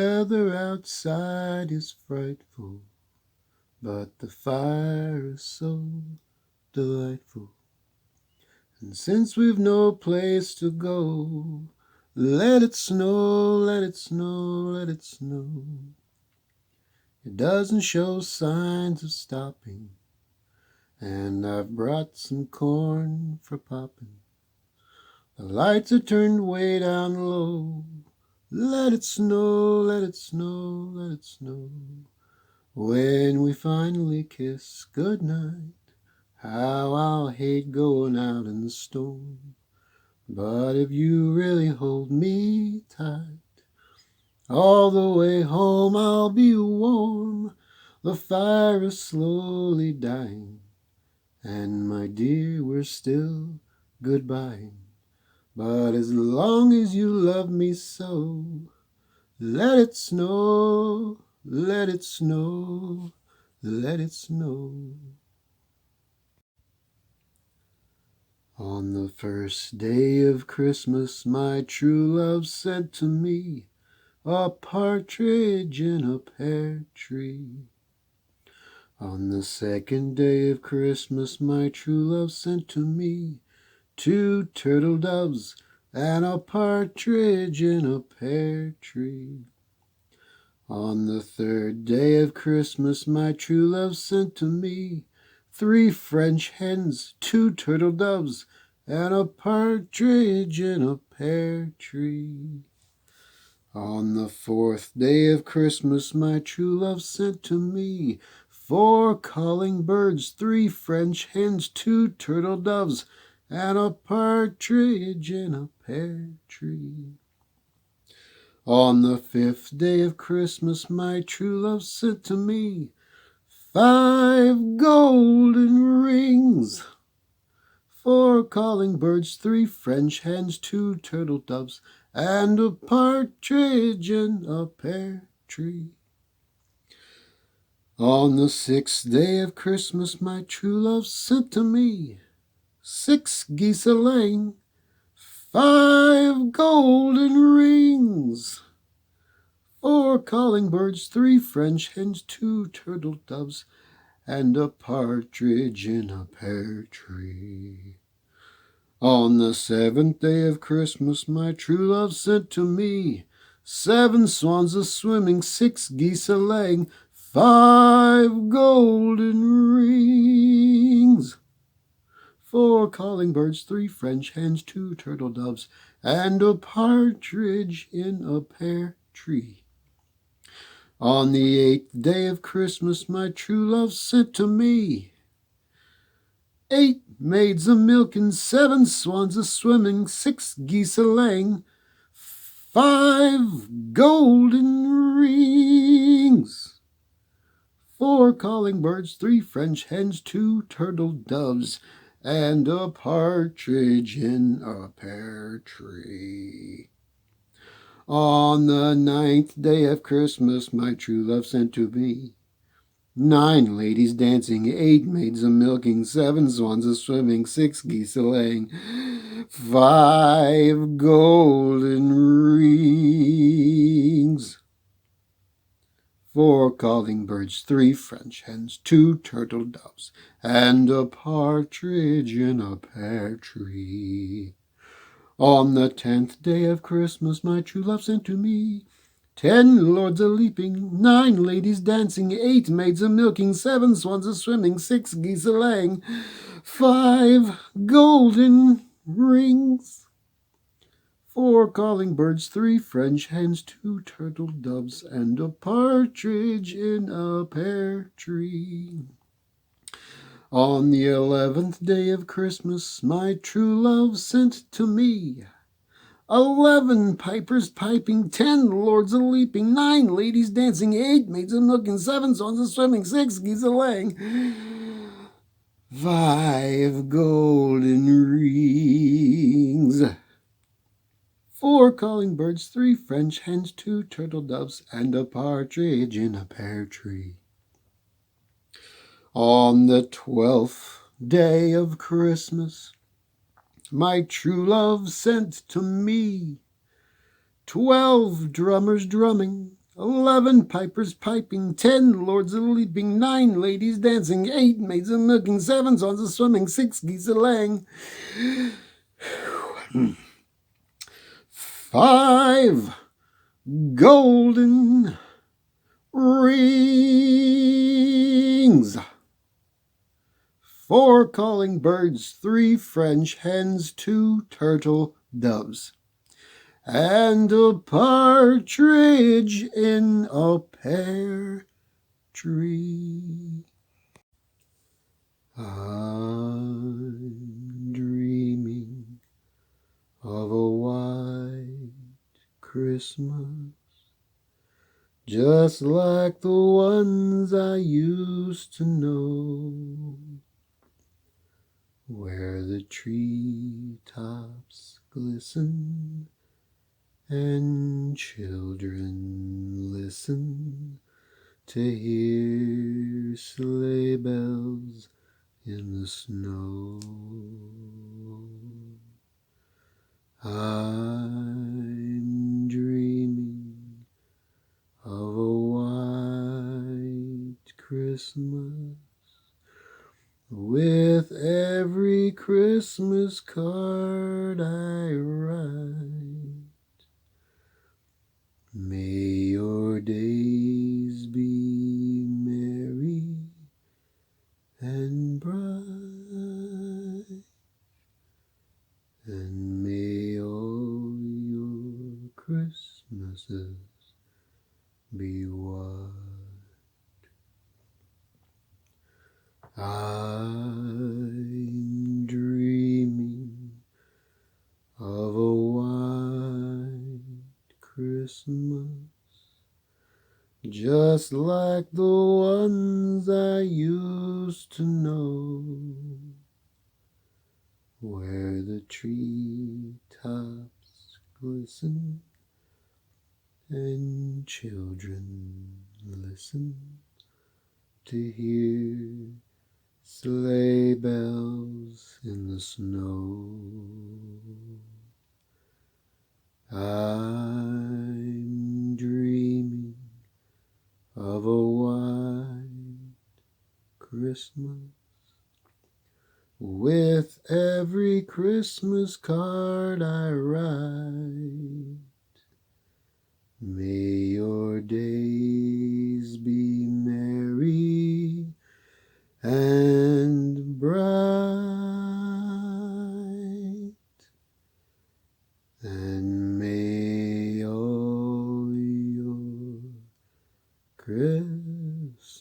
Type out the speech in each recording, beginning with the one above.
weather outside is frightful, but the fire is so delightful. And since we've no place to go, let it snow, let it snow, let it snow. It doesn't show signs of stopping, and I've brought some corn for popping. The lights are turned way down low. Let it snow, let it snow, let it snow. When we finally kiss goodnight, how I'll hate going out in the storm. But if you really hold me tight, all the way home I'll be warm. The fire is slowly dying, and my dear, we're still goodbying. But as long as you love me so, let it snow, let it snow, let it snow. On the first day of Christmas, my true love sent to me a partridge in a pear tree. On the second day of Christmas, my true love sent to me 2 turtle doves and a partridge in a pear tree. On the third day of Christmas, my true love sent to me 3 French hens, 2 turtle doves, and a partridge in a pear tree. On the fourth day of Christmas, my true love sent to me 4 calling birds, 3 French hens, 2 turtle doves, and a partridge in a pear tree. On the fifth day of Christmas, my true love sent to me 5 golden rings, 4 calling birds, 3 French hens, 2 turtle doves, and a partridge in a pear tree. On the sixth day of Christmas, my true love sent to me 6 geese a-laying, 5 golden rings, 4 calling birds, 3 French hens, 2 turtle doves, and a partridge in a pear tree. On the seventh day of Christmas, my true love sent to me 7 swans a-swimming, 6 geese a-laying, 5 golden rings, 4 calling birds, 3 French hens, 2 turtle doves, and a partridge in a pear tree. On the 8th day of Christmas, my true love sent to me 8 maids a-milking, 7 swans a-swimming, 6 geese a-laying, 5 golden rings, 4 calling birds, 3 French hens, 2 turtle doves, and a partridge in a pear tree. On the 9th day of Christmas, my true love sent to me 9 ladies dancing, 8 maids a-milking, 7 swans a-swimming, 6 geese a-laying, 5 golden rings, 4 calling birds, 3 French hens, 2 turtle doves, and a partridge in a pear tree. On the 10th day of Christmas, my true love sent to me 10 lords a-leaping, 9 ladies dancing, 8 maids a-milking, 7 swans a-swimming, 6 geese a-laying, 5 golden rings, 4 calling birds, 3 French hens, 2 turtle doves, and a partridge in a pear tree. On the 11th day of Christmas, my true love sent to me 11 pipers piping, 10 lords a-leaping, 9 ladies dancing, 8 maids a-milking, 7 swans a-swimming, 6 geese a-laying, 5 golden rings, 4 calling birds, 3 French hens, 2 turtle doves, and a partridge in a pear tree. On the 12th day of Christmas, my true love sent to me 12 drummers drumming, 11 pipers piping, 10 lords a-leaping, 9 ladies dancing, 8 maids a-milking, 7 swans a-swimming, 6 geese a-laying, 5 golden rings, 4 calling birds, 3 French hens, 2 turtle doves, and a partridge in a pear tree. I'm dreaming of a white Christmas, just like the ones I used to know, where the treetops glisten and children listen to hear sleigh bells in the snow. I'm dreaming of a white Christmas, with every Christmas card I write. May your days be merry and bright, and may all your Christmases be white. I'm dreaming of a white Christmas, just like the ones I used to know, where the treetops glisten and children listen to hear sleigh bells in the snow. I'm dreaming of a white Christmas, with every Christmas card I write. May your days be merry and bright, and may all your Christmases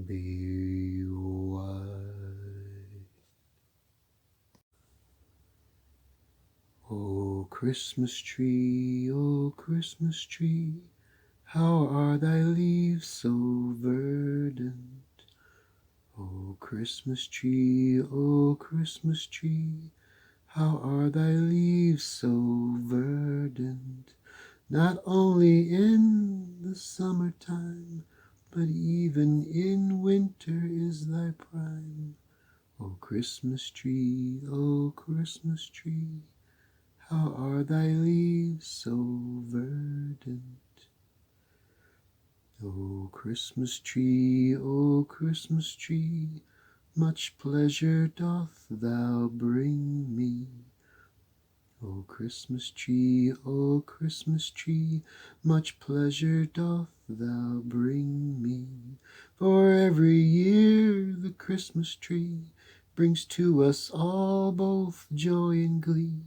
be white. O Christmas tree, O Christmas tree, how are thy leaves so verdant? O Christmas tree, O Christmas tree, how are thy leaves so verdant? Not only in the summertime, but even in winter is thy prime. O Christmas tree, O Christmas tree, how are thy leaves so verdant? O Christmas tree, O Christmas tree, much pleasure doth thou bring me. O Christmas tree, O Christmas tree, much pleasure doth thou bring me. For every year the Christmas tree brings to us all both joy and glee.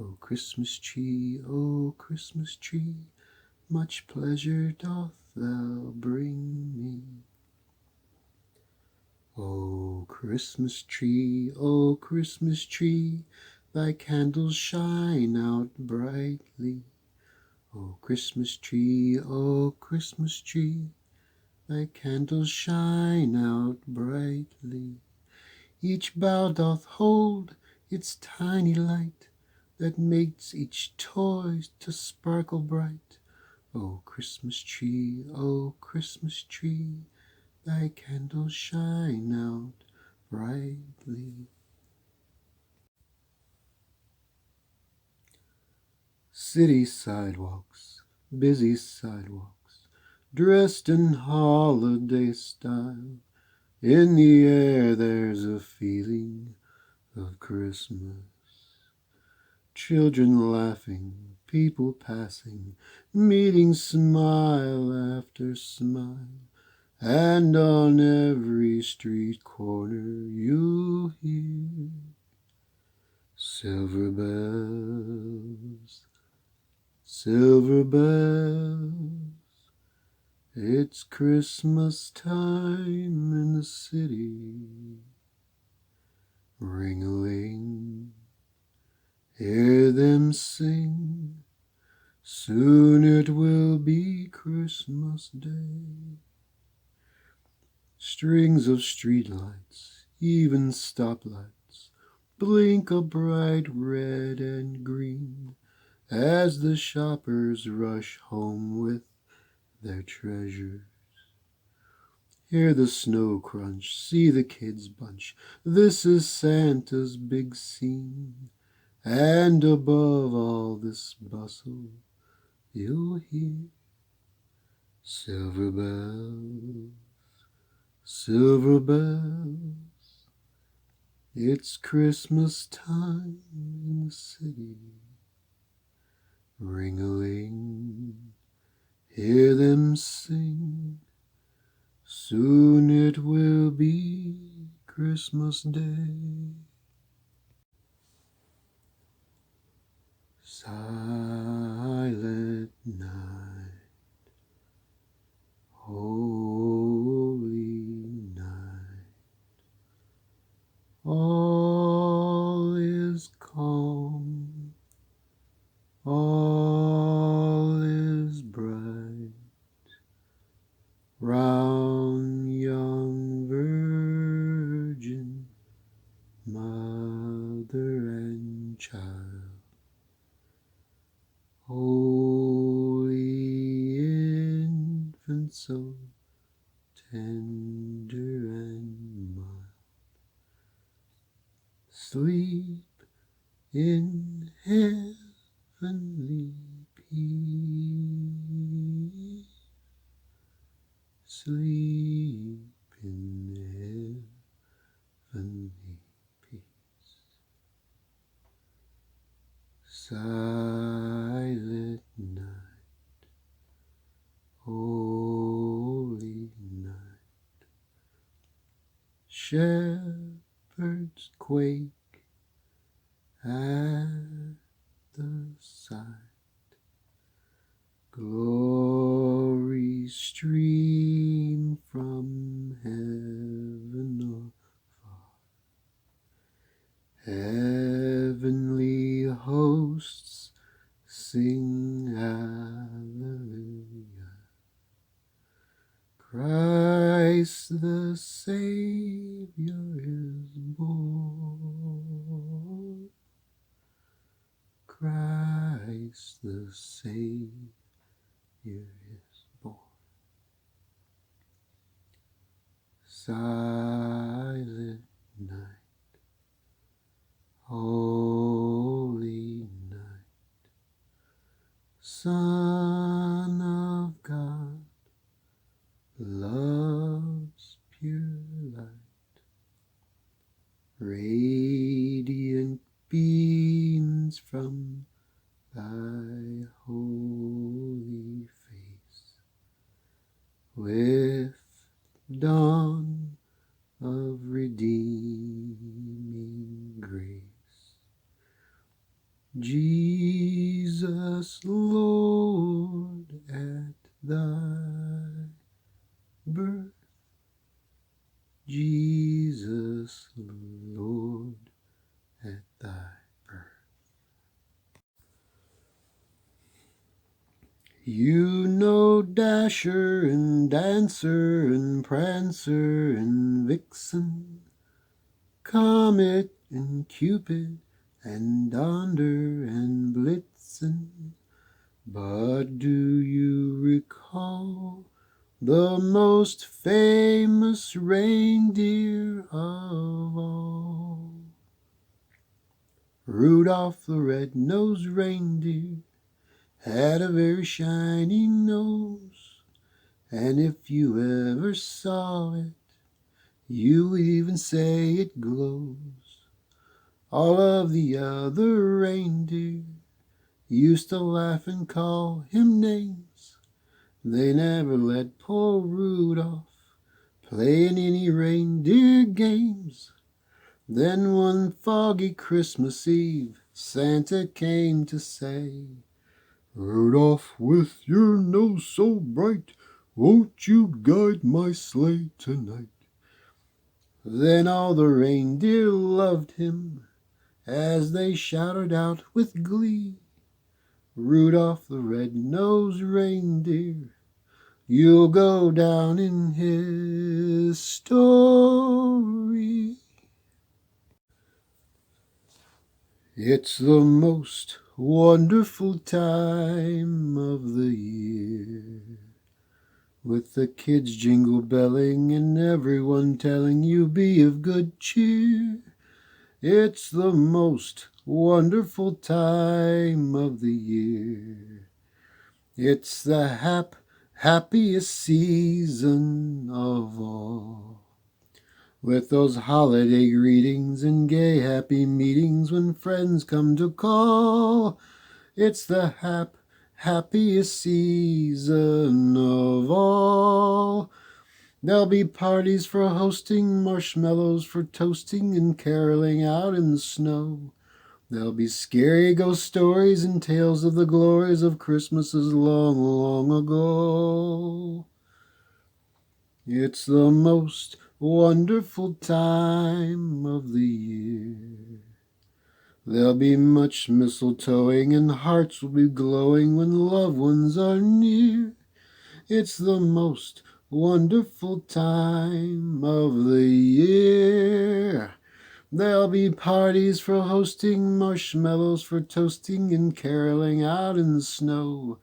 O Christmas tree, O Christmas tree, much pleasure doth thou bring me. O Christmas tree, O Christmas tree, thy candles shine out brightly. O Christmas tree, O Christmas tree, thy candles shine out brightly. Each bough doth hold its tiny light, that makes each toy to sparkle bright. O Christmas tree, O Christmas tree, thy candles shine out brightly. City sidewalks, busy sidewalks, dressed in holiday style. In the air there's a feeling of Christmas. Children laughing, people passing, meeting smile after smile. And on every street corner you'll hear silver bells, silver bells. It's Christmas time in the city. Ring-a-ling, hear them sing. Soon it will be Christmas Day. Strings of streetlights, even stoplights, blink a bright red and green as the shoppers rush home with their treasures. Hear the snow crunch, see the kids bunch. This is Santa's big scene. And above all this bustle, you'll hear silver bells, silver bells. It's Christmas time in the city. Ring-a-ling, hear them sing. Soon it will be Christmas Day. Silent night, holy night, all is calm, all is bright, round young virgin, mother and child. Holy infant, so tender and mild, sleep in heavenly peace, sleep in heavenly peace. Silent night, holy night, shepherds quake at the sight, glory stream from heaven afar, heavenly hosts sing hallelujah. Christ the Savior is born. Christ the Savior is born. Silent night, holy night, Son of God, love's pure light, radiant beams from thy holy face, with dawn of redeeming grace. Jesus, Lord, at thy birth, Jesus, Lord, at thy birth. You know Dasher and Dancer and Prancer and Vixen, Comet and Cupid and Donder and Blitzen, but do you recall the most famous reindeer of all? Rudolph the red-nosed reindeer, had a very shiny nose, and if you ever saw it, you would even say it glows. All of the other reindeer used to laugh and call him names. They never let poor Rudolph play in any reindeer games. Then one foggy Christmas Eve, Santa came to say, "Rudolph, with your nose so bright, won't you guide my sleigh tonight?" Then all the reindeer loved him as they shouted out with glee, "Rudolph the red-nosed reindeer, you'll go down in history." It's the most wonderful time of the year, with the kids jingle belling and everyone telling you be of good cheer. It's the most wonderful time of the year. It's the happiest season of all, with those holiday greetings and gay happy meetings when friends come to call. It's the happiest season of all. There'll be parties for hosting, marshmallows for toasting, and caroling out in the snow. There'll be scary ghost stories and tales of the glories of Christmases long, long ago. It's the most wonderful time of the year. There'll be much mistletoeing and hearts will be glowing when loved ones are near. It's the most wonderful time of the year. There'll be parties for hosting, marshmallows for toasting, and caroling out in the snow.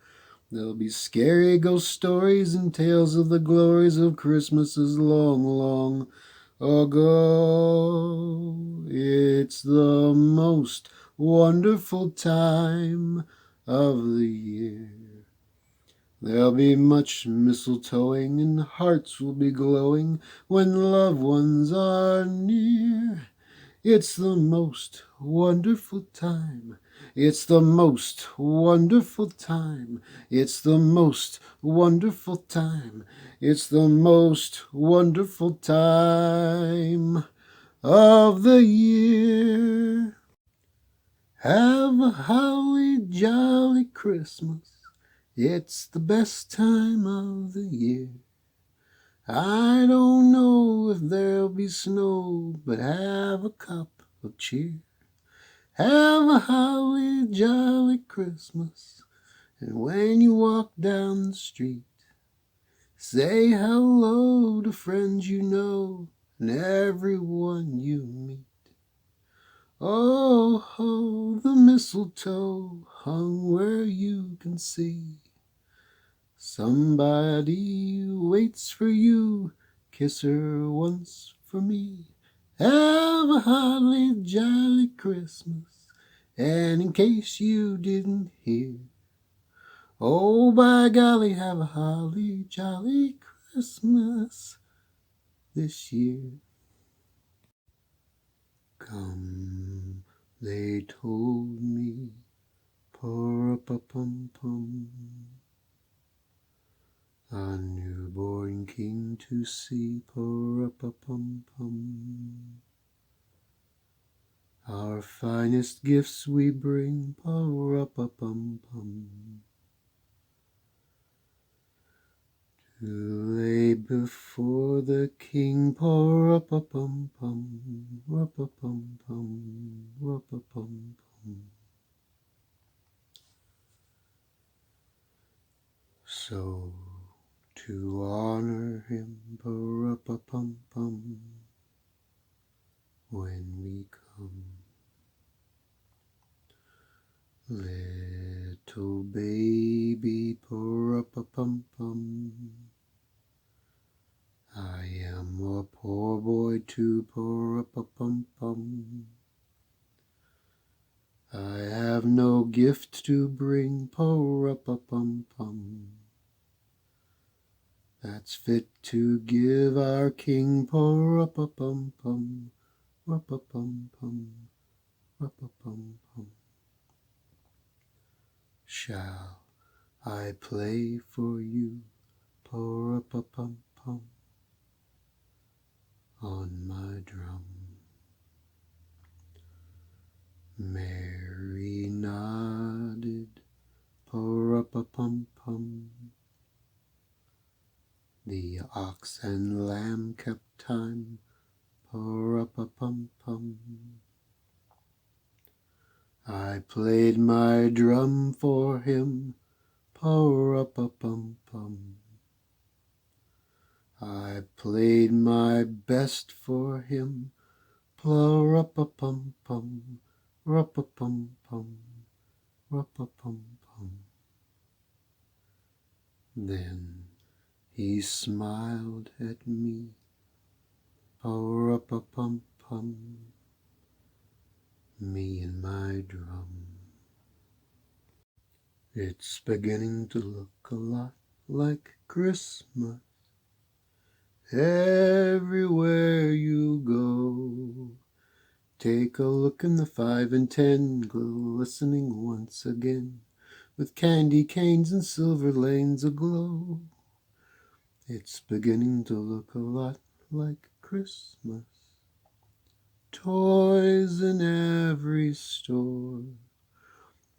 There'll be scary ghost stories and tales of the glories of Christmases long, long ago. It's the most wonderful time of the year. There'll be much mistletoeing and hearts will be glowing when loved ones are near. It's the most wonderful time. It's the most wonderful time. It's the most wonderful time. It's the most wonderful time of the year. Have a holly jolly Christmas. It's the best time of the year. I don't know if there'll be snow, but have a cup of cheer. Have a holly jolly Christmas, and when you walk down the street, say hello to friends you know and everyone you meet. Oh, ho, the mistletoe hung where you can see. Somebody waits for you, kiss her once for me. Have a holly jolly Christmas, and in case you didn't hear, oh by golly, have a holly jolly Christmas this year. Come, they told me, pa-ra-pa-pum-pum, a newborn king to see, pa-ra-pa-pum-pum. Our finest gifts we bring, pa-ra-pa-pum-pum, to lay before the king, pa-ra-pa-pum-pum, ra-pa-pum-pum, ra-pa-pum-pum. So, to honor him, pa-ra-pa-pum-pum, when we come, little baby, pa-ra-pa-pum-pum, I am a poor boy too, pa-ra-pa-pum-pum, I have no gift to bring, po-ra-pa-pum-pum, that's fit to give our King, po-ra-pa-pum-pum, ra-pa-pum-pum, ra-pa-pum-pum. Shall I play for you, po-ra-pa-pum-pum, on my drum? Mary nodded, po-ra-pa-pum-pum. The ox and lamb kept time, po-ra-pa-pum-pum. I played my drum for him, po-ra-pa-pum-pum. I played my best for him, pla-ra-pa-pum-pum, ra-pa-pum-pum, ra-pa-pum-pum. Then he smiled at me, po-ra-pa-pum-pum, me and my drum. It's beginning to look a lot like Christmas everywhere you go. Take a look in the 5 and 10, glistening once again, with candy canes and silver lanes aglow. It's beginning to look a lot like Christmas. Toys in every store,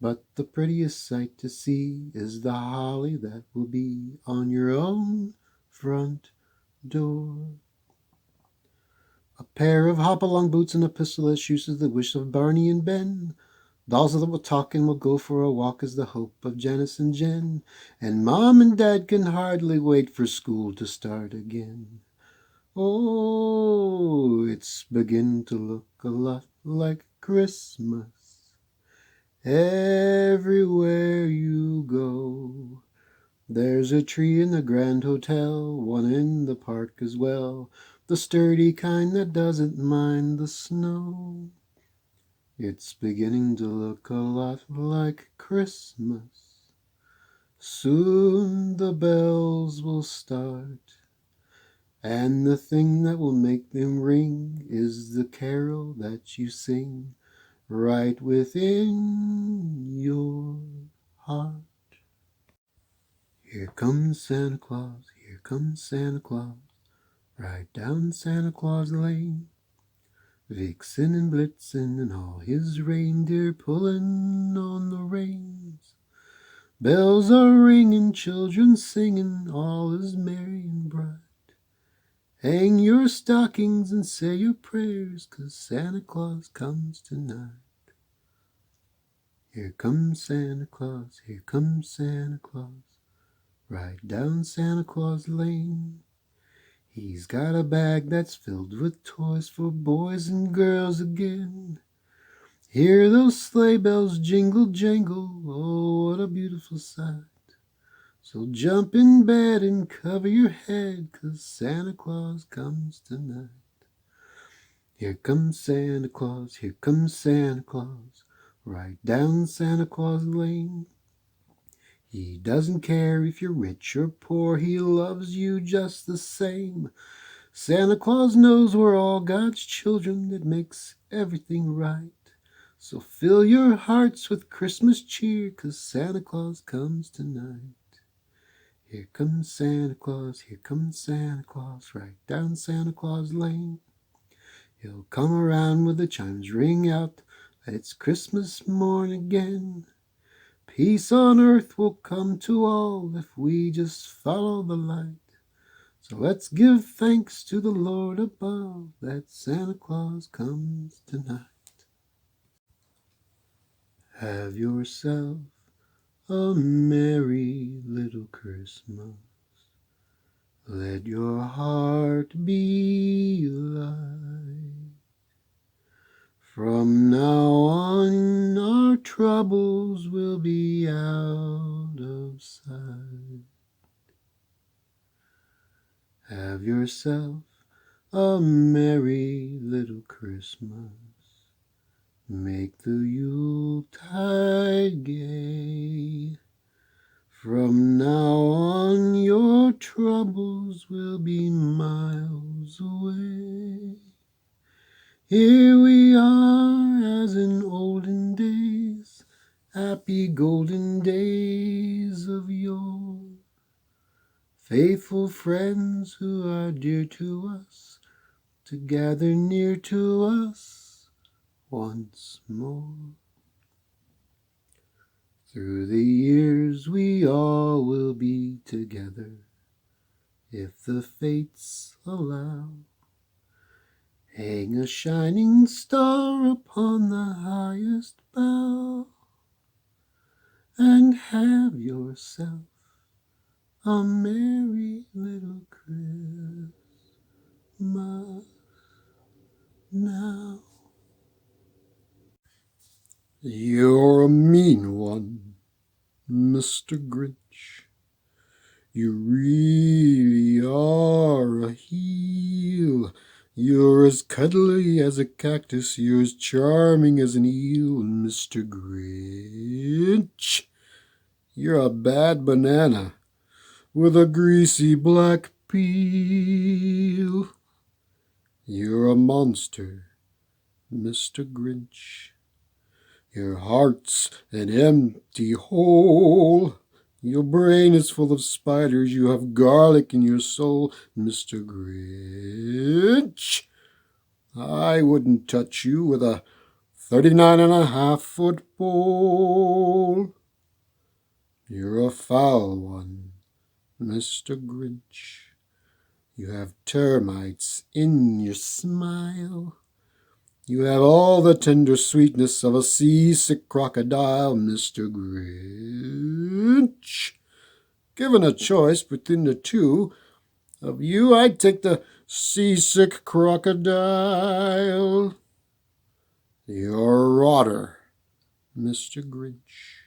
but the prettiest sight to see is the holly that will be on your own front door. A pair of hop-along boots and a pistol as shoes is the wish of Barney and Ben. Dolls that will talk and will go for a walk is the hope of Janice and Jen. And Mom and Dad can hardly wait for school to start again. Oh, it's beginning to look a lot like Christmas everywhere you go. There's a tree in the Grand Hotel, one in the park as well, the sturdy kind that doesn't mind the snow. It's beginning to look a lot like Christmas. Soon the bells will start, and the thing that will make them ring is the carol that you sing right within your heart. Here comes Santa Claus, here comes Santa Claus, right down Santa Claus Lane. Vixen and Blitzen and all his reindeer pulling on the reins. Bells are ringing, children singing, all is merry and bright. Hang your stockings and say your prayers, 'cause Santa Claus comes tonight. Here comes Santa Claus, here comes Santa Claus, right down Santa Claus Lane. He's got a bag that's filled with toys for boys and girls again. Hear those sleigh bells jingle, jangle, oh, what a beautiful sight. So jump in bed and cover your head, 'cause Santa Claus comes tonight. Here comes Santa Claus, here comes Santa Claus, right down Santa Claus Lane. He doesn't care if you're rich or poor, he loves you just the same. Santa Claus knows we're all God's children, it makes everything right. So fill your hearts with Christmas cheer, 'cause Santa Claus comes tonight. Here comes Santa Claus, here comes Santa Claus, right down Santa Claus Lane. He'll come around with the chimes ring out that it's Christmas morn again. Peace on earth will come to all if we just follow the light. So let's give thanks to the Lord above that Santa Claus comes tonight. Have yourself a merry little Christmas. Let your heart be light. From now on our troubles will be out of sight. Have yourself a merry little Christmas. make the Yuletide gay. From now on your troubles will be miles away. Here we are as in olden days, happy golden days of yore. Faithful friends who are dear to us, to gather near to us once more. Through the years we all will be together, if the fates allow. Hang a shining star upon the highest bough, and have yourself a merry little Christmas now. You're a mean one, Mr. Grinch. You really are a heel. You're as cuddly as a cactus, you're as charming as an eel, Mr. Grinch. You're a bad banana with a greasy black peel. You're a monster, Mr. Grinch. Your heart's an empty hole. Your brain is full of spiders. You have garlic in your soul, Mr. Grinch. I wouldn't touch you with a 39.5-foot pole. You're a foul one, Mr. Grinch. You have termites in your smile. You have all the tender sweetness of a seasick crocodile, Mr. Grinch. Given a choice between the two of you, I'd take the seasick crocodile. You're a rotter, Mr. Grinch.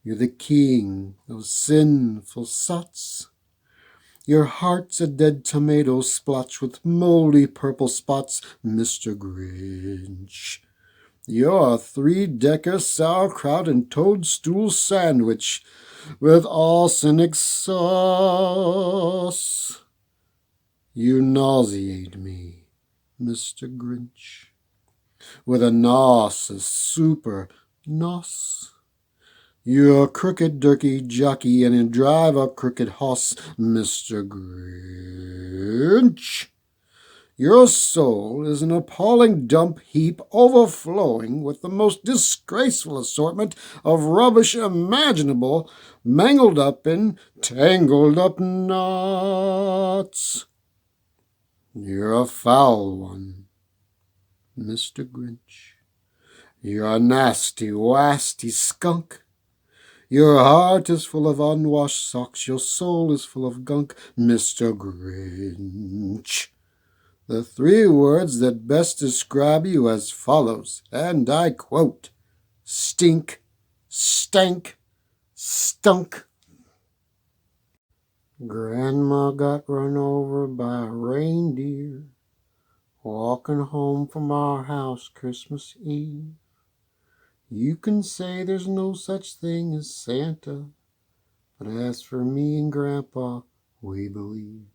You're the king of sinful sots. Your heart's a dead tomato splotched with moldy purple spots, Mr. Grinch. You're a 3-decker sauerkraut and toadstool sandwich with arsenic sauce. You nauseate me, Mr. Grinch, with a nos, a super nos. You're a crooked dirty jockey and you drive a crooked hoss, Mr. Grinch. Your soul is an appalling dump heap overflowing with the most disgraceful assortment of rubbish imaginable, mangled up in tangled up knots. You're a foul one, Mr. Grinch. You're a nasty, wasty skunk. Your heart is full of unwashed socks. Your soul is full of gunk, Mr. Grinch. The 3 words that best describe you as follows, and I quote, stink, stank, stunk. Grandma got run over by a reindeer walking home from our house Christmas Eve. You can say there's no such thing as Santa, but as for me and Grandpa, we believe.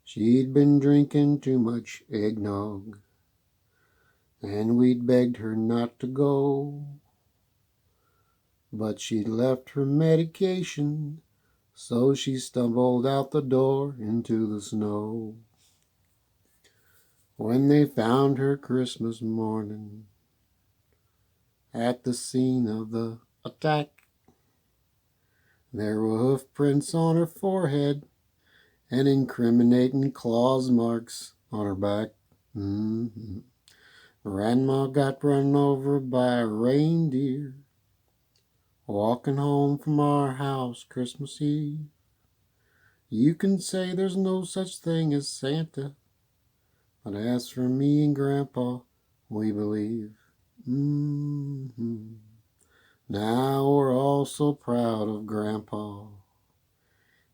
She'd been drinking too much eggnog, and we'd begged her not to go, but she'd left her medication, so she stumbled out the door into the snow. When they found her Christmas morning at the scene of the attack, there were hoof prints on her forehead and incriminating claws marks on her back. Grandma got run over by a reindeer walking home from our house Christmas Eve. You can say there's no such thing as Santa, but as for me and Grandpa, we believe. Now we're all so proud of Grandpa.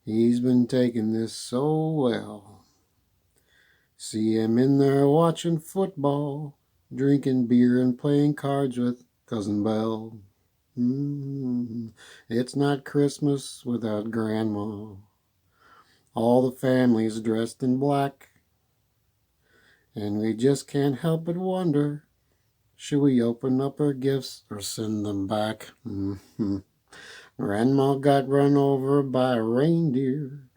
He's been taking this so well. See him in there watching football, drinking beer and playing cards with Cousin Belle. It's not Christmas without Grandma. All the family's dressed in black, and we just can't help but wonder, should we open up our gifts or send them back? Grandma got run over by a reindeer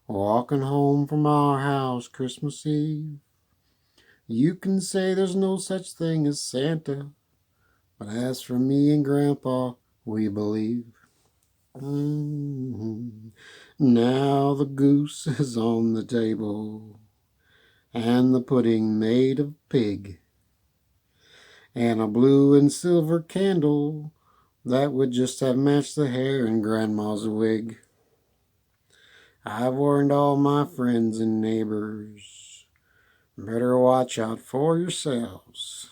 walking home from our house Christmas Eve. You can say there's no such thing as Santa, but as for me and Grandpa, we believe. Now the goose is on the table, and the pudding made of pig, and a blue and silver candle that would just have matched the hair in Grandma's wig. I've warned all my friends and neighbors, better watch out for yourselves.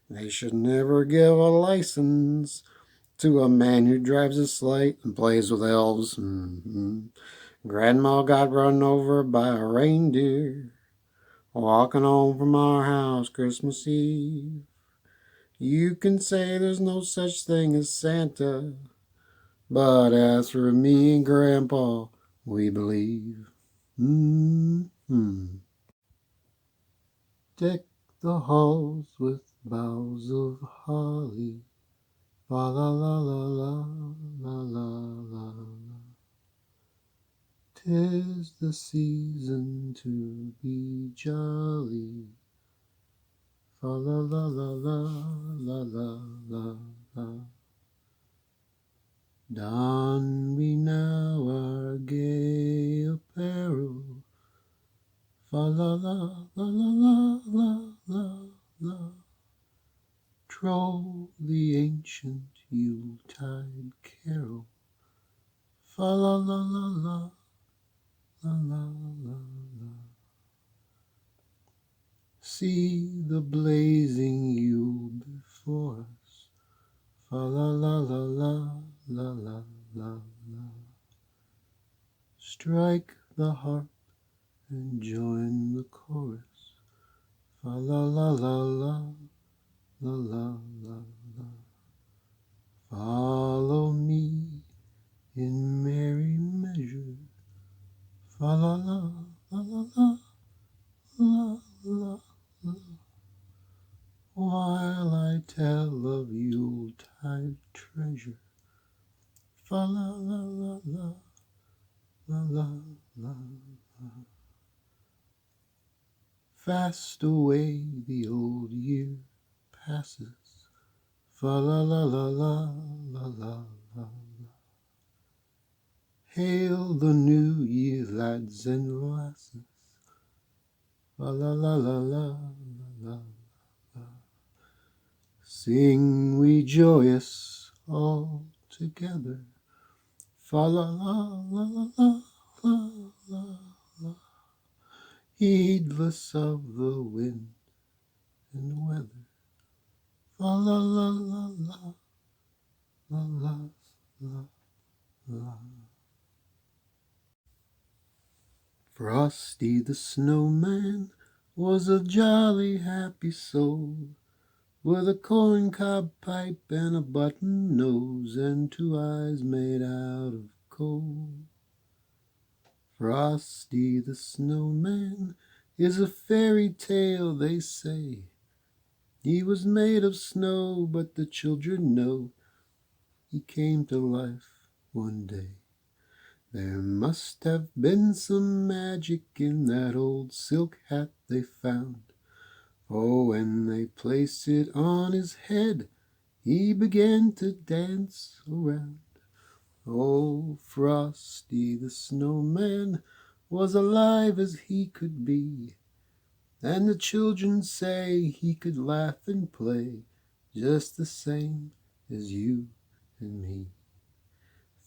They should never give a license to a man who drives a sleigh and plays with elves. Grandma got run over by a reindeer walking home from our house Christmas Eve. You can say there's no such thing as Santa, but as for me and Grandpa, we believe. Deck the halls with boughs of holly, fa la la la la la la la. 'Tis the season to be jolly, fa la la la la la la la la. Don we now our gay apparel, fa la la la la la la la. Troll the ancient Yuletide carol, fa la la la la la la la la. See the blazing Yule before us, fa la la la la la la la la. Strike the harp and join the chorus, fa la la la la la la la la. Follow me in merry measure, fa la la la la la la la la. While I tell of Yuletide treasure, fa la la la la la la la la. Fast away the old year passes, fa la la la la la la la. Hail the new year, lads and lasses, fa la la la la la la. Sing we joyous all together, fa la la la la la la la la. Heedless of the wind and weather, fa la la la la la la la la. Frosty the Snowman was a jolly happy soul, with a corncob pipe and a button nose and 2 eyes made out of coal. Frosty the Snowman is a fairy tale, they say. He was made of snow, but the children know he came to life one day. There must have been some magic in that old silk hat they found, for when they placed it on his head, he began to dance around. Oh, Frosty the Snowman was alive as he could be, and the children say he could laugh and play just the same as you and me.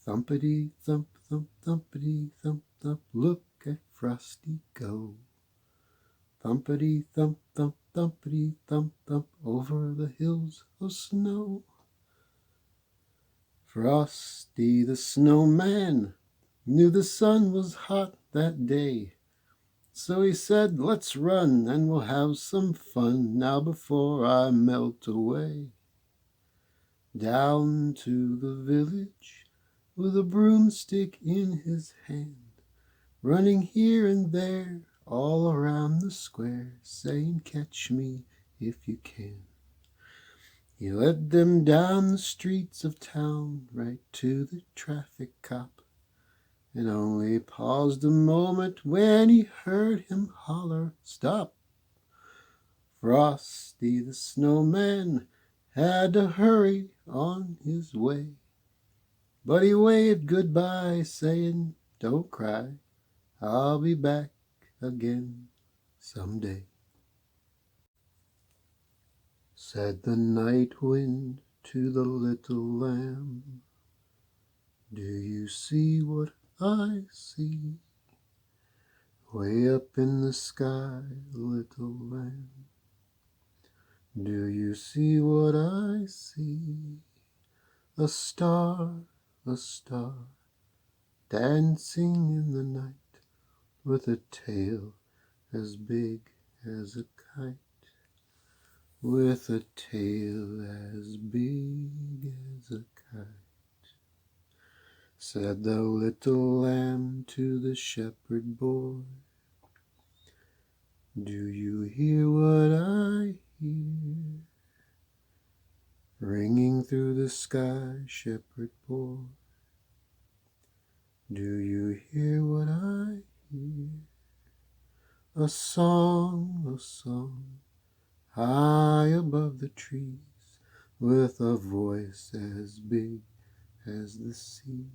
Thumpity thump thump thumpity thump thump, look at Frosty go. Thumpity thump thump thumpity thump thump, over the hills of snow. Frosty the Snowman knew the sun was hot that day, So he said, let's run and we'll have some fun now before I melt away. Down to the village with a broomstick in his hand, running here and there all around the square, saying, catch me if you can. He led them down the streets of town right to the traffic cop, and only paused a moment when he heard him holler, stop. Frosty the Snowman had to hurry on his way, but he waved goodbye, saying, don't cry, I'll be back again someday. Said the night wind to the little lamb, do you see what I see? Way up in the sky, little lamb, do you see what I see? A star, dancing in the night, with a tail as big as a kite, with a tail as big as a kite. Said the little lamb to the shepherd boy, do you hear what I hear? Ringing through the sky, shepherd boy, do you hear what I hear? A song, high above the trees, with a voice as big as the sea,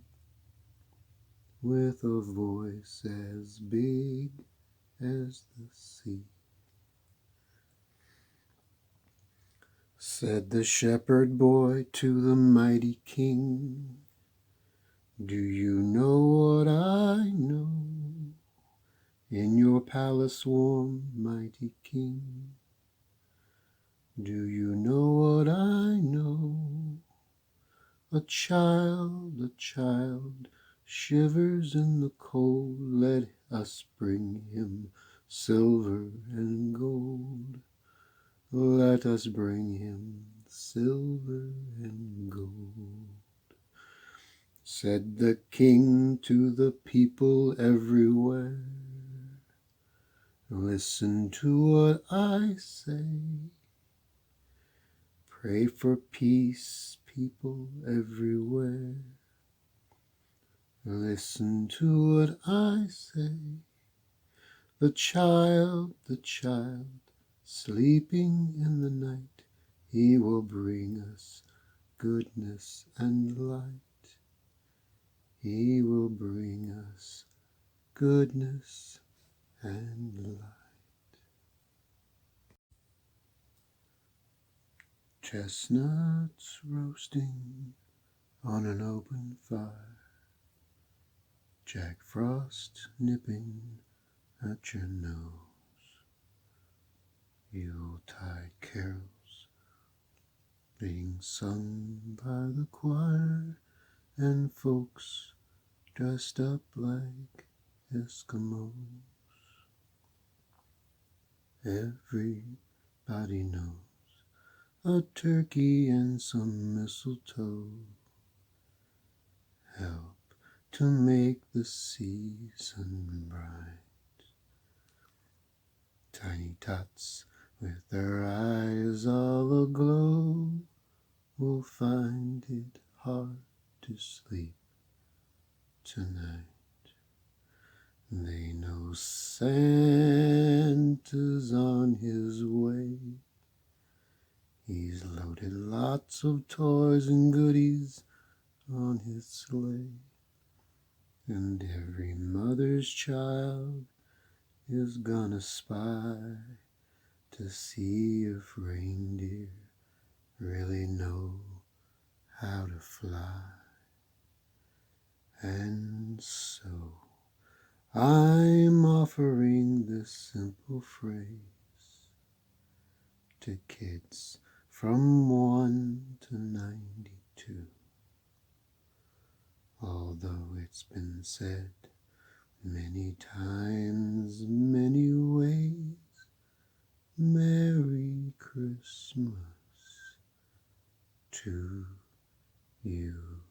with a voice as big as the sea. Said the shepherd boy to the mighty king, do you know what I know? In your palace warm, mighty king, do you know what I know? A child shivers in the cold, let us bring him silver and gold. Let us bring him silver and gold. Said the king to the people everywhere, listen to what I say. Pray for peace, people everywhere. Listen to what I say. The child, sleeping in the night, he will bring us goodness and light. He will bring us goodness and light. Chestnuts roasting on an open fire, Jack Frost nipping at your nose, Yuletide carols being sung by the choir, and folks dressed up like Eskimos. Everybody knows a turkey and some mistletoe help to make the season bright. Tiny tots with their eyes all aglow will find it hard to sleep tonight. They know Santa's on his way. He's loaded lots of toys and goodies on his sleigh, and every mother's child is gonna spy to see if reindeer really know how to fly. And so I'm offering this simple phrase to kids from 1 to 92. Although it's been said Many times, many ways, Merry Christmas to you.